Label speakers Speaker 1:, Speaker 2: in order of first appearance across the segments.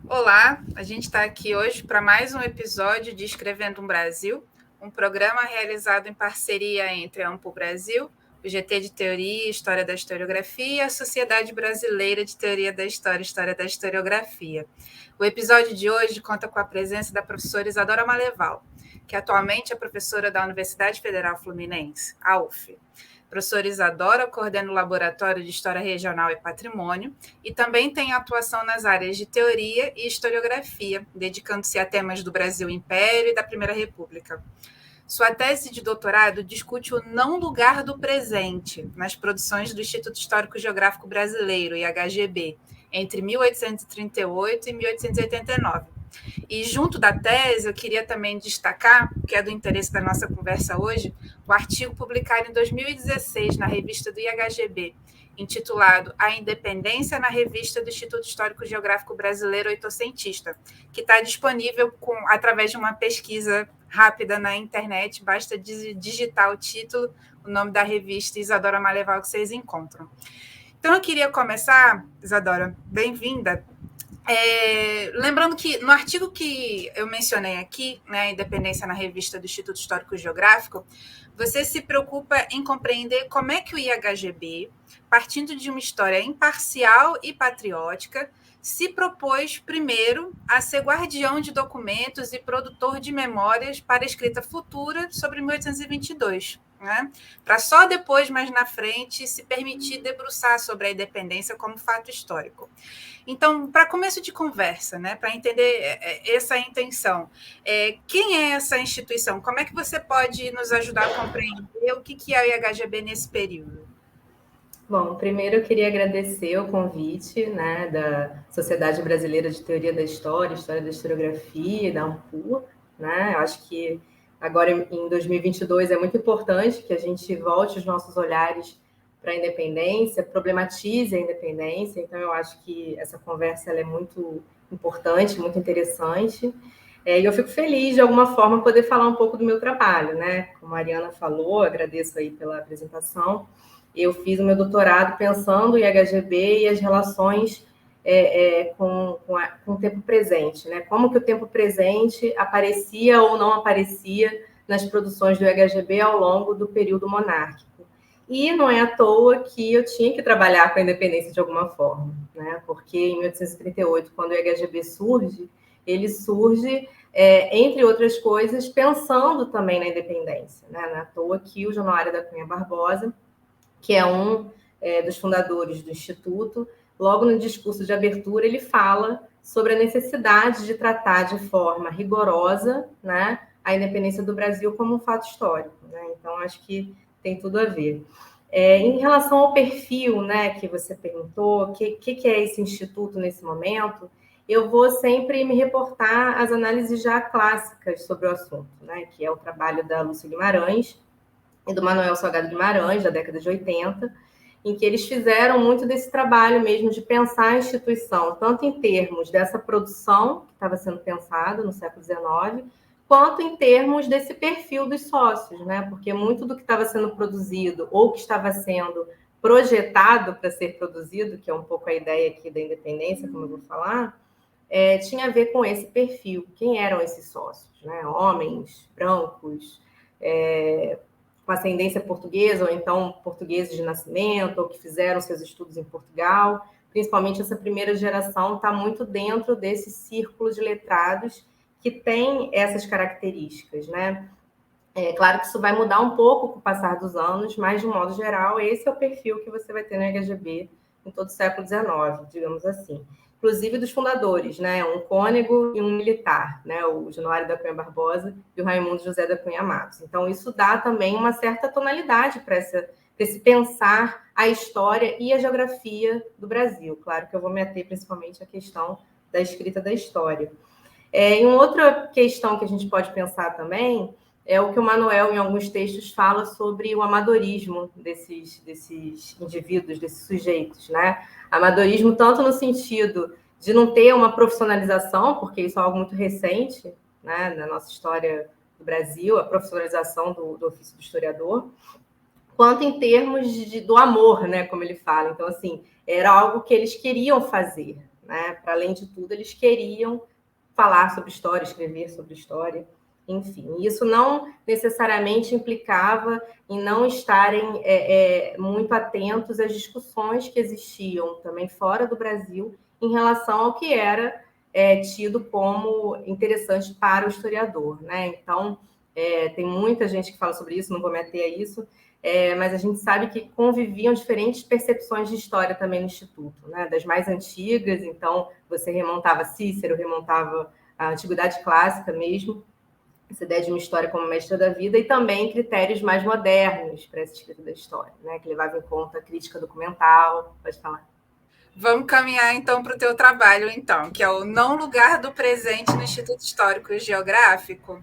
Speaker 1: Olá, a gente está aqui hoje para mais um episódio de Escrevendo um Brasil, um programa realizado em parceria entre a Ampo Brasil, o GT de Teoria e História da Historiografia e a Sociedade Brasileira de Teoria da História e História da Historiografia. O episódio de hoje conta com a presença da professora Isadora Maleval, que atualmente é professora da Universidade Federal Fluminense, a UF. Professora Isadora coordena o Laboratório de História Regional e Patrimônio e também tem atuação nas áreas de teoria e historiografia, dedicando-se a temas do Brasil Império e da Primeira República. Sua tese de doutorado discute o não lugar do presente nas produções do Instituto Histórico Geográfico Brasileiro, IHGB, entre 1838 e 1889. E junto da tese, eu queria também destacar, que é do interesse da nossa conversa hoje, o artigo publicado em 2016 na revista do IHGB, intitulado A Independência na Revista do Instituto Histórico Geográfico Brasileiro Oitocentista, que está disponível através de uma pesquisa rápida na internet, basta digitar o título, o nome da revista Isadora Maleval, que vocês encontram. Então, eu queria começar, Isadora, bem-vinda, lembrando que no artigo que eu mencionei aqui, né, a Independência na Revista do Instituto Histórico Geográfico, você se preocupa em compreender como é que o IHGB, partindo de uma história imparcial e patriótica, se propôs primeiro a ser guardião de documentos e produtor de memórias para a escrita futura sobre 1822. Né? Para só depois, mais na frente, se permitir debruçar sobre a independência como fato histórico. Então, para começo de conversa, né, para entender essa intenção, quem é essa instituição? Como é que você pode nos ajudar a compreender o que é o IHGB nesse período?
Speaker 2: Bom, primeiro eu queria agradecer o convite, né, da Sociedade Brasileira de Teoria da História, História da Historiografia, da AMPU, né? Eu acho que agora em 2022 é muito importante que a gente volte os nossos olhares para a independência, problematize a independência. Então eu acho que essa conversa ela é muito importante, muito interessante. E eu fico feliz de alguma forma poder falar um pouco do meu trabalho, né? Como a Ariana falou, agradeço aí pela apresentação. Eu fiz o meu doutorado pensando em IHGB e as relações com o tempo presente, né? Como que o tempo presente aparecia ou não aparecia nas produções do IHGB ao longo do período monárquico. E não é à toa que eu tinha que trabalhar com a independência de alguma forma, né? Porque em 1838, quando o IHGB surge, ele surge, entre outras coisas, pensando também na independência, né? Não é à toa que o Januário da Cunha Barbosa, que é um dos fundadores do Instituto, logo no discurso de abertura, ele fala sobre a necessidade de tratar de forma rigorosa, né, a independência do Brasil como um fato histórico. Né? Então, acho que tem tudo a ver. Em relação ao perfil, né, que você perguntou, o que é esse instituto nesse momento, eu vou sempre me reportar às análises já clássicas sobre o assunto, né, que é o trabalho da Lúcia Guimarães e do Manuel Salgado Guimarães, da década de 80, em que eles fizeram muito desse trabalho mesmo de pensar a instituição, tanto em termos dessa produção que estava sendo pensada no século XIX, quanto em termos desse perfil dos sócios, né? Porque muito do que estava sendo produzido ou que estava sendo projetado para ser produzido, que é um pouco a ideia aqui da independência, como eu vou falar, tinha a ver com esse perfil. Quem eram esses sócios? Né? Homens, brancos, com ascendência portuguesa, ou então portugueses de nascimento, ou que fizeram seus estudos em Portugal. Principalmente essa primeira geração está muito dentro desse círculo de letrados que tem essas características, né? É claro que isso vai mudar um pouco com o passar dos anos, mas, de um modo geral, esse é o perfil que você vai ter no IHGB em todo o século XIX, digamos assim. Inclusive dos fundadores, né? Um cônego e um militar, né? O Januário da Cunha Barbosa e o Raimundo José da Cunha Matos. Então, isso dá também uma certa tonalidade para esse pensar a história e a geografia do Brasil. Claro que eu vou me ater principalmente à questão da escrita da história. E uma outra questão que a gente pode pensar também é o que o Manuel, em alguns textos, fala sobre o amadorismo desses indivíduos, desses sujeitos, né? Amadorismo tanto no sentido de não ter uma profissionalização, porque isso é algo muito recente, né, na nossa história do Brasil, a profissionalização do ofício do historiador, quanto em termos do amor, né, como ele fala. Então, assim, era algo que eles queriam fazer, né? Para além de tudo, eles queriam falar sobre história, escrever sobre história, enfim. Isso não necessariamente implicava em não estarem muito atentos às discussões que existiam também fora do Brasil em relação ao que era tido como interessante para o historiador, né? Então, tem muita gente que fala sobre isso, não vou meter a isso, mas a gente sabe que conviviam diferentes percepções de história também no Instituto, né? Das mais antigas, então você remontava Cícero, remontava a Antiguidade Clássica mesmo, essa ideia de uma história como mestra da vida, e também critérios mais modernos para essa escrita da história, né? Que levava em conta a crítica documental. Pode falar.
Speaker 1: Vamos caminhar, então, para o teu trabalho, então, que é o Não Lugar do Presente no Instituto Histórico e Geográfico,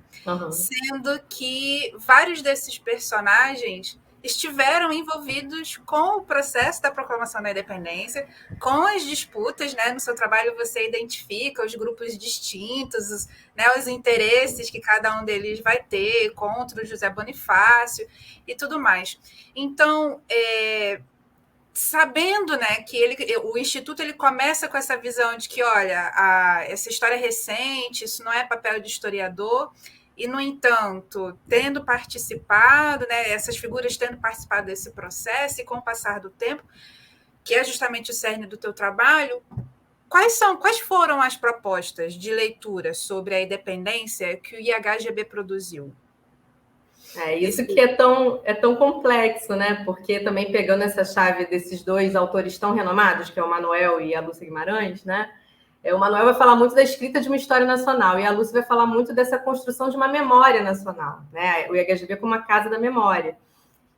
Speaker 1: sendo que vários desses personagens estiveram envolvidos com o processo da proclamação da independência, com as disputas, né? No seu trabalho você identifica os grupos distintos, né? Os interesses que cada um deles vai ter contra o José Bonifácio e tudo mais. Então, sabendo, né, que o Instituto ele começa com essa visão de que, olha, essa história é recente, isso não é papel de historiador, e, no entanto, tendo participado, né, essas figuras tendo participado desse processo, e com o passar do tempo, que é justamente o cerne do teu trabalho, quais foram as propostas de leitura sobre a independência que o IHGB produziu?
Speaker 2: Isso que é tão complexo, né? Porque também pegando essa chave desses dois autores tão renomados, que é o Manuel e a Lúcia Guimarães, né? O Manuel vai falar muito da escrita de uma história nacional e a Lúcia vai falar muito dessa construção de uma memória nacional, né? O IHGB como uma casa da memória.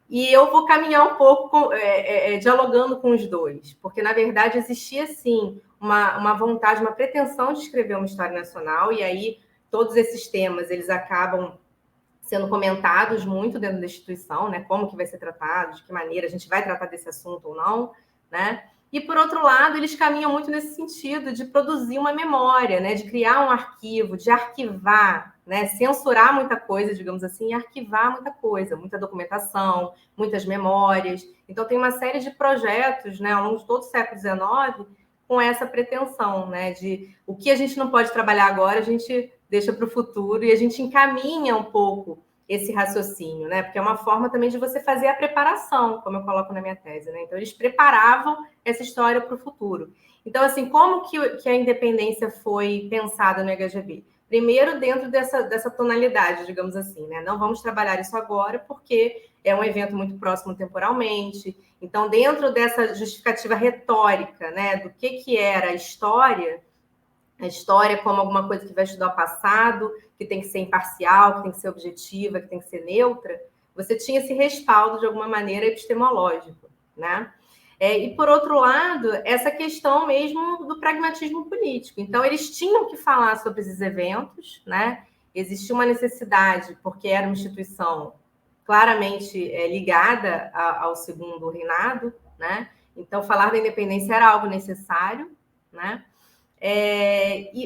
Speaker 2: E eu vou caminhar um pouco dialogando com os dois, porque, na verdade, existia, sim, uma vontade, uma pretensão de escrever uma história nacional, e aí todos esses temas, eles acabam sendo comentados muito dentro da instituição, né? Como que vai ser tratado, de que maneira a gente vai tratar desse assunto ou não, né? E, por outro lado, eles caminham muito nesse sentido de produzir uma memória, né? De criar um arquivo, de arquivar, né? Censurar muita coisa, digamos assim, e arquivar muita coisa, muita documentação, muitas memórias. Então, tem uma série de projetos, né? Ao longo de todo o século XIX, com essa pretensão, né? De o que a gente não pode trabalhar agora, a gente deixa para o futuro e a gente encaminha um pouco esse raciocínio, né? Porque é uma forma também de você fazer a preparação, como eu coloco na minha tese, né? Então, eles preparavam essa história para o futuro. Então, assim, como que a independência foi pensada no IHGB? Primeiro, dentro dessa tonalidade, digamos assim, né? Não vamos trabalhar isso agora, porque é um evento muito próximo temporalmente. Então, dentro dessa justificativa retórica, né, do que era a história como alguma coisa que vai estudar o passado, que tem que ser imparcial, que tem que ser objetiva, que tem que ser neutra, você tinha esse respaldo, de alguma maneira, epistemológico, né? E, por outro lado, essa questão mesmo do pragmatismo político. Então, eles tinham que falar sobre esses eventos, né? Existia uma necessidade, porque era uma instituição claramente ligada ao segundo reinado, né? Então, falar da independência era algo necessário, né?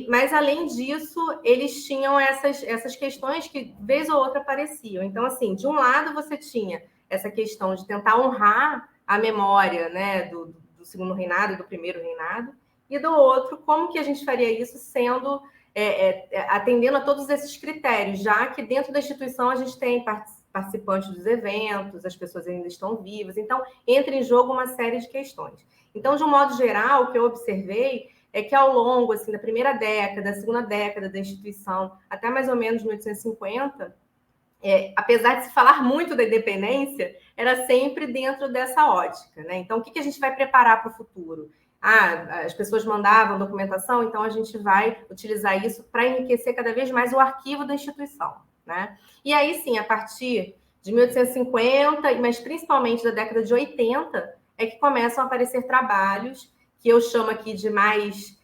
Speaker 2: Mas, além disso, eles tinham essas questões que, vez ou outra, apareciam. Então, assim, de um lado, você tinha essa questão de tentar honrar a memória, né, do segundo reinado e do primeiro reinado, e do outro, como que a gente faria isso sendo atendendo a todos esses critérios, já que dentro da instituição a gente tem participantes dos eventos, as pessoas ainda estão vivas, então entra em jogo uma série de questões. Então, de um modo geral, o que eu observei é que ao longo assim, da primeira década, da segunda década da instituição, até mais ou menos 1850, apesar de se falar muito da independência, era sempre dentro dessa ótica, né? Então, o que a gente vai preparar para o futuro? As pessoas mandavam documentação, então a gente vai utilizar isso para enriquecer cada vez mais o arquivo da instituição, né? E aí, sim, a partir de 1850, mas principalmente da década de 80, é que começam a aparecer trabalhos que eu chamo aqui de mais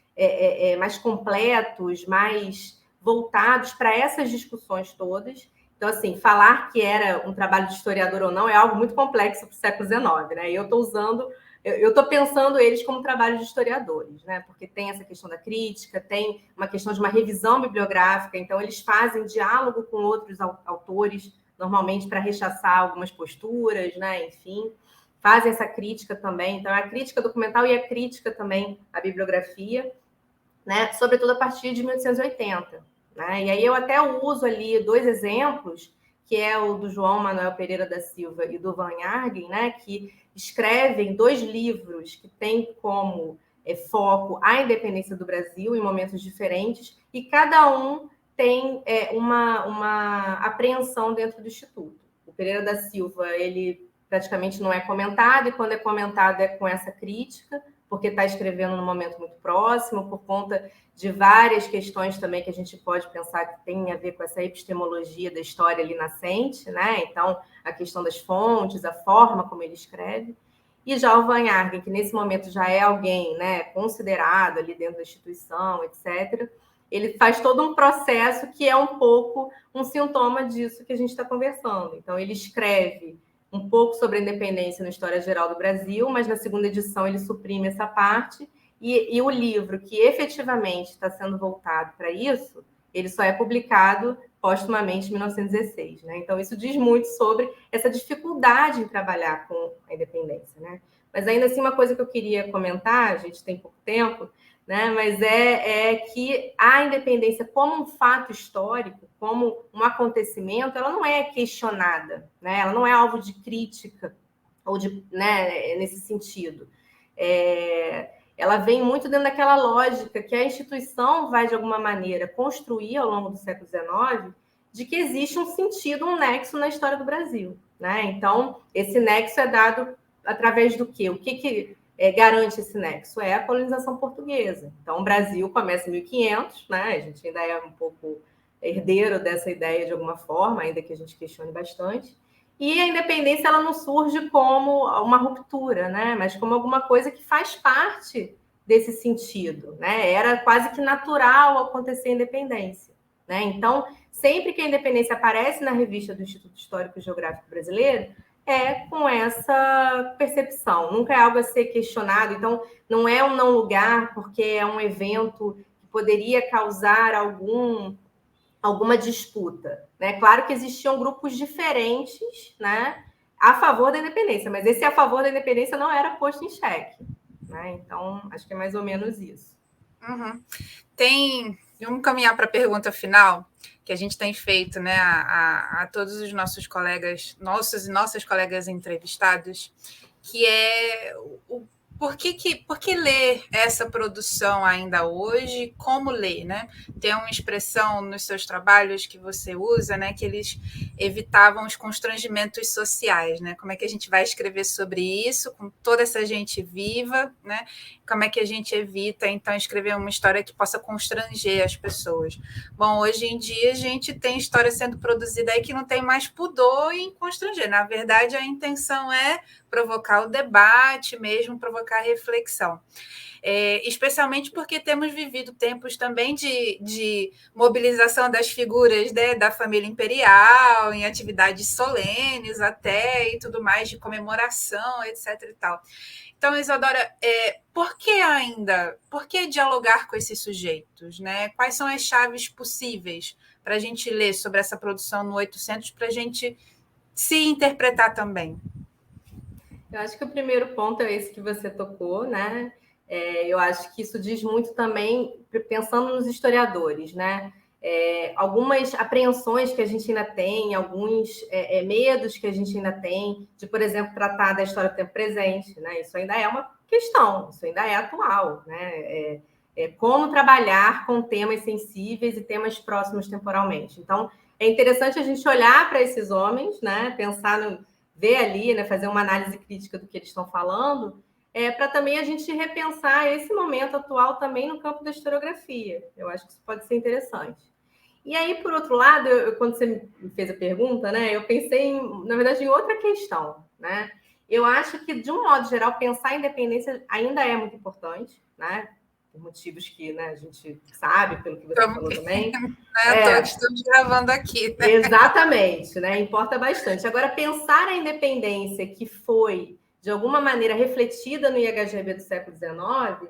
Speaker 2: completos, mais voltados para essas discussões todas. Então, assim, falar que era um trabalho de historiador ou não é algo muito complexo para o século XIX, né? E eu estou pensando eles como trabalho de historiadores, né? Porque tem essa questão da crítica, tem uma questão de uma revisão bibliográfica, então eles fazem diálogo com outros autores, normalmente para rechaçar algumas posturas, né? Enfim, fazem essa crítica também. Então, é a crítica documental e a crítica também à bibliografia. né, sobretudo a partir de 1880. Né? E aí eu até uso ali 2 exemplos, que é o do João Manuel Pereira da Silva e do Van Jagen, né, que escrevem 2 livros que têm como foco a independência do Brasil em momentos diferentes, e cada um tem uma apreensão dentro do Instituto. O Pereira da Silva, ele praticamente não é comentado, e quando é comentado é com essa crítica, porque está escrevendo num momento muito próximo, por conta de várias questões também que a gente pode pensar que tem a ver com essa epistemologia da história ali nascente, né? Então, a questão das fontes, a forma como ele escreve. E já o Van Jagen, que nesse momento já é alguém, né, considerado ali dentro da instituição, etc., ele faz todo um processo que é um pouco um sintoma disso que a gente está conversando. Então, ele escreve um pouco sobre a independência na História Geral do Brasil, mas na segunda edição ele suprime essa parte, e o livro que efetivamente está sendo voltado para isso, ele só é publicado póstumamente em 1916. Né? Então, isso diz muito sobre essa dificuldade em trabalhar com a independência. Né? Mas ainda assim, uma coisa que eu queria comentar, a gente tem pouco tempo, né? Mas é que a independência como um fato histórico, como um acontecimento, ela não é questionada, né? Ela não é alvo de crítica, ou de, né, nesse sentido. Ela vem muito dentro daquela lógica que a instituição vai, de alguma maneira, construir ao longo do século XIX, de que existe um sentido, um nexo na história do Brasil. Né? Então, esse nexo é dado através do quê? O que garante esse nexo? É a colonização portuguesa. Então, o Brasil começa em 1500, né? A gente ainda é um pouco herdeiro dessa ideia de alguma forma, ainda que a gente questione bastante. E a independência ela não surge como uma ruptura, né? Mas como alguma coisa que faz parte desse sentido. Né? Era quase que natural acontecer a independência. Né? Então, sempre que a independência aparece na revista do Instituto Histórico e Geográfico Brasileiro, é com essa percepção, nunca é algo a ser questionado. Então, não é um não lugar porque é um evento que poderia causar alguma disputa. Né? Claro que existiam grupos diferentes, né, a favor da independência, mas esse a favor da independência não era posto em xeque. Né? Então, acho que é mais ou menos isso.
Speaker 1: Uhum. Vamos caminhar para a pergunta final, que a gente tem feito, né, a todos os nossos colegas, nossos e nossas colegas entrevistados, que é por que ler essa produção ainda hoje? Como ler, né? Tem uma expressão nos seus trabalhos que você usa, né, que eles evitavam os constrangimentos sociais, né? Como é que a gente vai escrever sobre isso com toda essa gente viva, né? Como é que a gente evita, então, escrever uma história que possa constranger as pessoas? Bom, hoje em dia a gente tem história sendo produzida aí que não tem mais pudor em constranger. Na verdade, a intenção é provocar o debate mesmo, provocar a reflexão. Especialmente porque temos vivido tempos também de mobilização das figuras, né, da família imperial, em atividades solenes até e tudo mais, de comemoração, etc. e tal. Então, Isadora, por que dialogar com esses sujeitos? Né? Quais são as chaves possíveis para a gente ler sobre essa produção no 800, para a gente se interpretar também?
Speaker 2: Eu acho que o primeiro ponto é esse que você tocou, né? Eu acho que isso diz muito também, pensando nos historiadores, né? Algumas apreensões que a gente ainda tem, alguns medos que a gente ainda tem, de, por exemplo, tratar da história do tempo presente, né? Isso ainda é uma questão, isso ainda é atual, né? Como trabalhar com temas sensíveis e temas próximos temporalmente. Então, é interessante a gente olhar para esses homens, né? Pensar ver ali, né, fazer uma análise crítica do que eles estão falando, para também a gente repensar esse momento atual também no campo da historiografia. Eu acho que isso pode ser interessante. E aí, por outro lado, quando você me fez a pergunta, né, eu pensei, na verdade, em outra questão. Né? Eu acho que, de um modo geral, pensar a independência ainda é muito importante, né? Por motivos que, né, a gente sabe, pelo que você falou também.
Speaker 1: Todos estamos gravando aqui.
Speaker 2: Né? Exatamente, né? Importa bastante. Agora, pensar a independência que foi, de alguma maneira, refletida no IHGB do século XIX,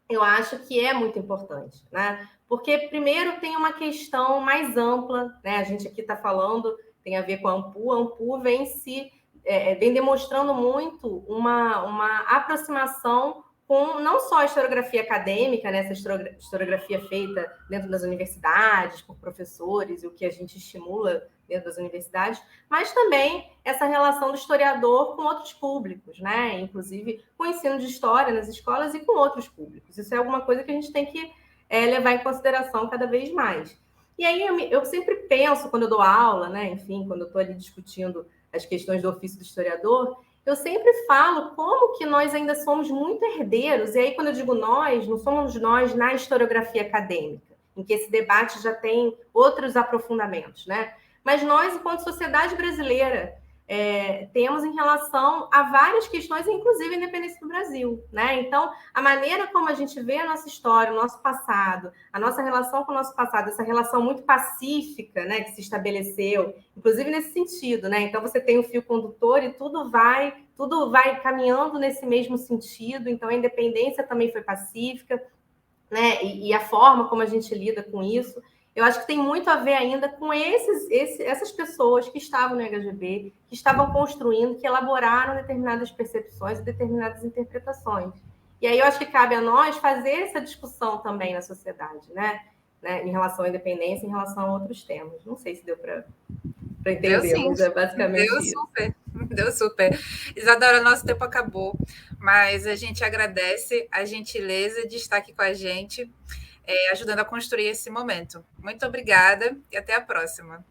Speaker 2: eu acho que é muito importante, né? Porque, primeiro, tem uma questão mais ampla, né? A gente aqui está falando, tem a ver com a ANPU vem demonstrando muito uma aproximação com não só a historiografia acadêmica, né, essa historiografia feita dentro das universidades, por professores, e o que a gente estimula dentro das universidades, mas também essa relação do historiador com outros públicos, né, inclusive com o ensino de história nas escolas e com outros públicos. Isso é alguma coisa que a gente tem que levar em consideração cada vez mais. E aí eu sempre penso, quando eu dou aula, né, enfim, quando eu estou ali discutindo as questões do ofício do historiador, eu sempre falo como que nós ainda somos muito herdeiros, e aí quando eu digo nós, não somos nós na historiografia acadêmica, em que esse debate já tem outros aprofundamentos, né? Mas nós, enquanto sociedade brasileira, temos em relação a várias questões, inclusive a independência do Brasil, né? Então, a maneira como a gente vê a nossa história, o nosso passado, a nossa relação com o nosso passado, essa relação muito pacífica, né, que se estabeleceu, inclusive nesse sentido, né? Então, você tem o fio condutor e tudo vai caminhando nesse mesmo sentido. Então, a independência também foi pacífica, né? E a forma como a gente lida com isso. Eu acho que tem muito a ver ainda com essas pessoas que estavam no HGB, que estavam construindo, que elaboraram determinadas percepções e determinadas interpretações. E aí eu acho que cabe a nós fazer essa discussão também na sociedade, né? Em relação à independência, em relação a outros temas. Não sei se deu para entender,
Speaker 1: Deu sim,
Speaker 2: mas é basicamente
Speaker 1: deu
Speaker 2: isso.
Speaker 1: super, deu super. Isadora, nosso tempo acabou, mas a gente agradece a gentileza de estar aqui com a gente, ajudando a construir esse momento. Muito obrigada e até a próxima.